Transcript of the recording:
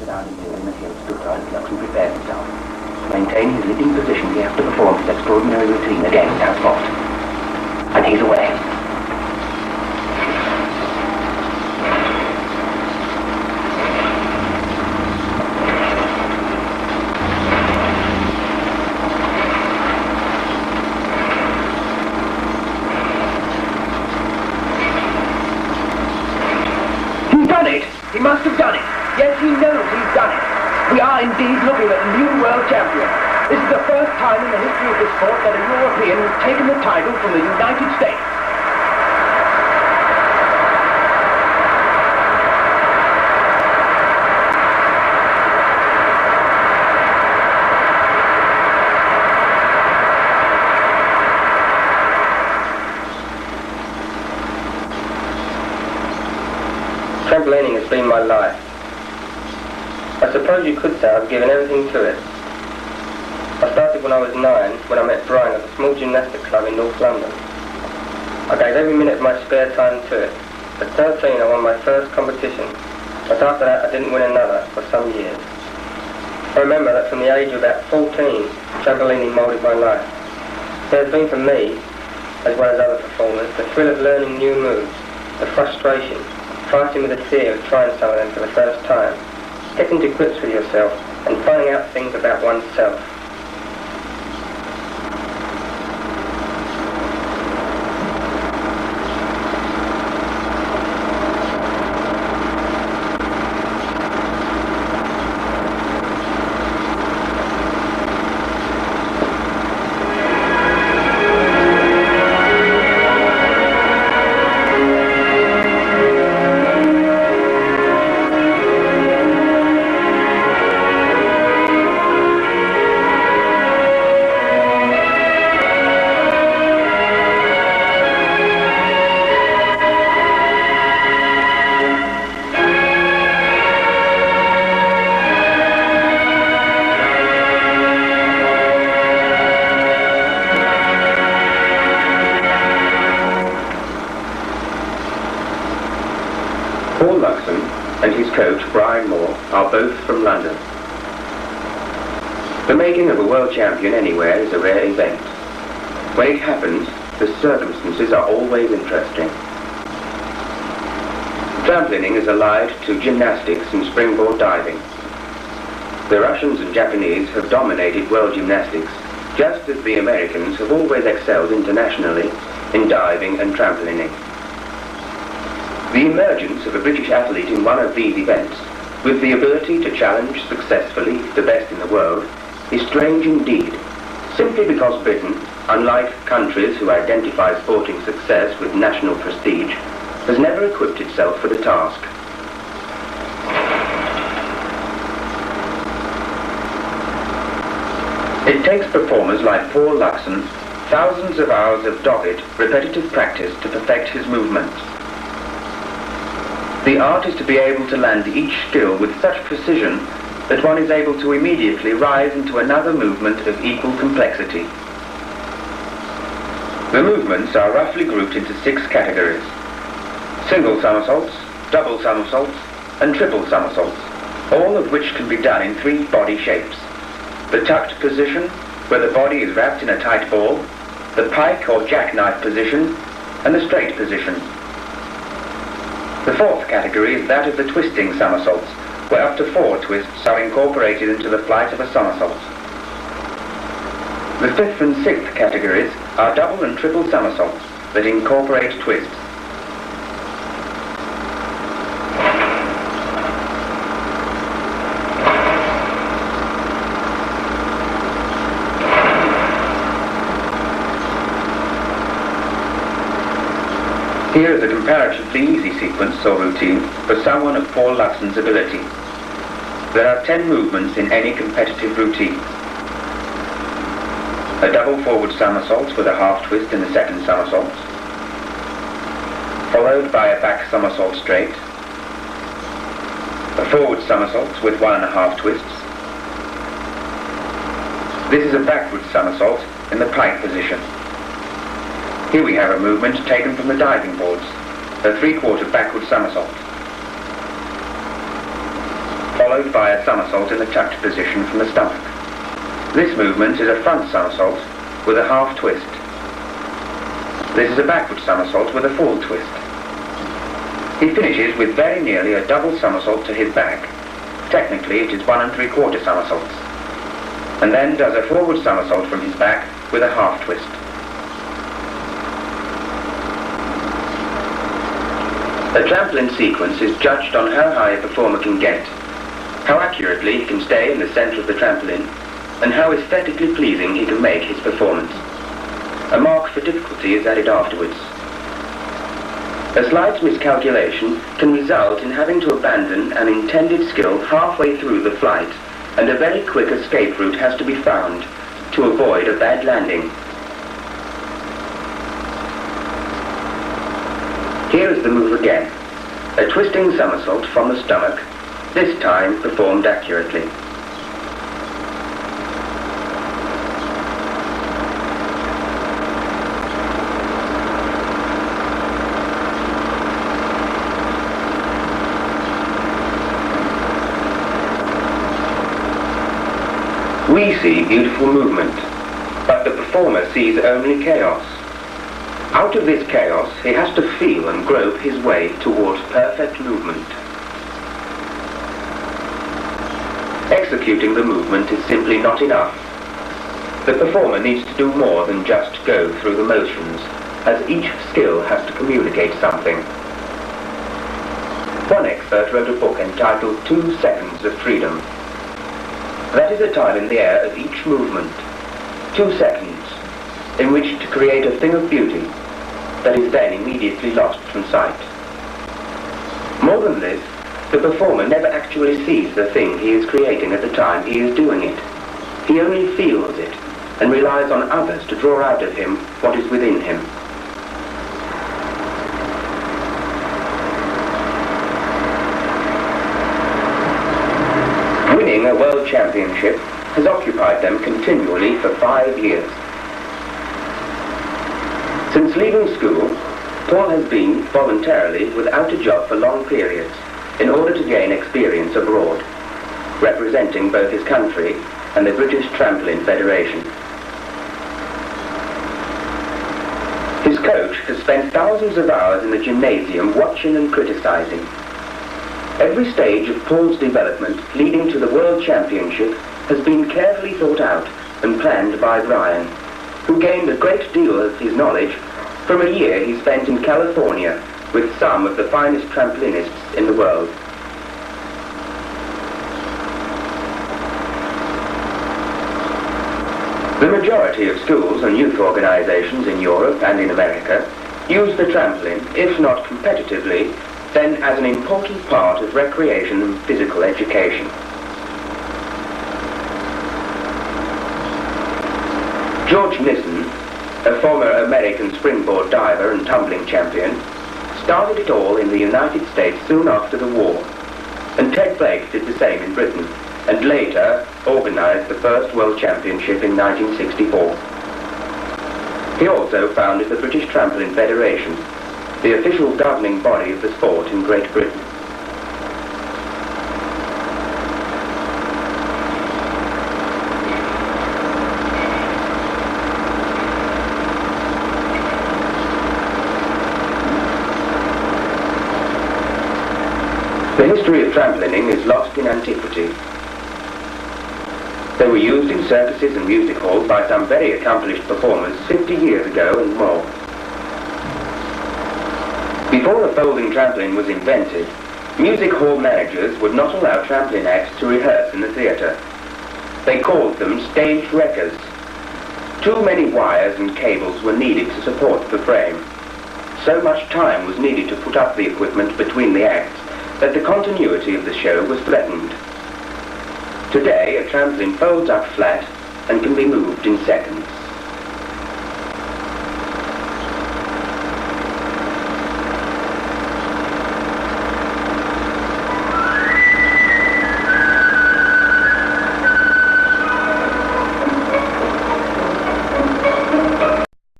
Without interviewing the hill stood on, Luxan prepared himself. To maintain his leading position, he has to perform his extraordinary routine again without fault. And he's away. He must have done it. Yes, he knows he's done it. We are indeed looking at a new world champion. This is the first time in the history of this sport that a European has taken the title from the United States. Trampolining has been my life. I suppose you could say I've given everything to it. I started when I was 9, when I met Brian at a small gymnastic club in North London. I gave every minute of my spare time to it. At 13 I won my first competition, but after that I didn't win another for some years. I remember that from the age of about 14, trampolining moulded my life. There has been for me, as well as other performers, the thrill of learning new moves, the frustration, fighting with the fear of trying some of them for the first time, getting to grips with yourself and finding out things about oneself. Luxan and his coach, Brian Moore, are both from London. The making of a world champion anywhere is a rare event. When it happens, the circumstances are always interesting. Trampolining is allied to gymnastics and springboard diving. The Russians and Japanese have dominated world gymnastics, just as the Americans have always excelled internationally in diving and trampolining. The emergence of a British athlete in one of these events, with the ability to challenge successfully the best in the world, is strange indeed, simply because Britain, unlike countries who identify sporting success with national prestige, has never equipped itself for the task. It takes performers like Paul Luxan thousands of hours of dogged, repetitive practice to perfect his movements. The art is to be able to land each skill with such precision that one is able to immediately rise into another movement of equal complexity. The movements are roughly grouped into 6 categories: single somersaults, double somersaults, and triple somersaults, all of which can be done in 3 body shapes: the tucked position, where the body is wrapped in a tight ball, the pike or jackknife position, and the straight position. The 4th category is that of the twisting somersaults, where up to 4 twists are incorporated into the flight of a somersault. The 5th and 6th categories are double and triple somersaults that incorporate twists. Here is a comparatively easy sequence or routine for someone of Paul Luxan's ability. There are 10 movements in any competitive routine. A double forward somersault with a half twist in the second somersault, followed by a back somersault straight, a forward somersault with 1.5 twists. This is a backward somersault in the pike position. Here we have a movement taken from the diving boards, a 3/4 backward somersault, followed by a somersault in the tucked position from the stomach. This movement is a front somersault with a half twist. This is a backward somersault with a full twist. He finishes with very nearly a double somersault to his back. Technically it is 1 3/4 somersaults. And then does a forward somersault from his back with a half twist. A trampoline sequence is judged on how high a performer can get, how accurately he can stay in the center of the trampoline, and how aesthetically pleasing he can make his performance. A mark for difficulty is added afterwards. A slight miscalculation can result in having to abandon an intended skill halfway through the flight, and a very quick escape route has to be found to avoid a bad landing. Here is the move again. A twisting somersault from the stomach, this time performed accurately. We see beautiful movement, but the performer sees only chaos. Out of this chaos, he has to feel and grope his way towards perfect movement. Executing the movement is simply not enough. The performer needs to do more than just go through the motions, as each skill has to communicate something. One expert wrote a book entitled 2 Seconds of Freedom. That is the time in the air of each movement, 2 seconds, in which to create a thing of beauty that is then immediately lost from sight. More than this, the performer never actually sees the thing he is creating at the time he is doing it. He only feels it and relies on others to draw out of him what is within him. Winning a world championship has occupied them continually for 5 years. Since leaving school, Paul has been voluntarily without a job for long periods in order to gain experience abroad, representing both his country and the British Trampoline Federation. His coach has spent thousands of hours in the gymnasium watching and criticizing. Every stage of Paul's development leading to the World Championship has been carefully thought out and planned by Brian, who gained a great deal of his knowledge from a year he spent in California with some of the finest trampolinists in the world. The majority of schools and youth organizations in Europe and in America use the trampoline, if not competitively, then as an important part of recreation and physical education. George Nissen, a former American springboard diver and tumbling champion, started it all in the United States soon after the war, and Ted Blake did the same in Britain, and later organized the first World Championship in 1964. He also founded the British Trampoline Federation, the official governing body of the sport in Great Britain. The history of trampolining is lost in antiquity. They were used in circuses and music halls by some very accomplished performers 50 years ago and more. Before a folding trampoline was invented, music hall managers would not allow trampoline acts to rehearse in the theatre. They called them stage wreckers. Too many wires and cables were needed to support the frame. So much time was needed to put up the equipment between the acts that the continuity of the show was threatened. Today, a trampoline folds up flat and can be moved in seconds.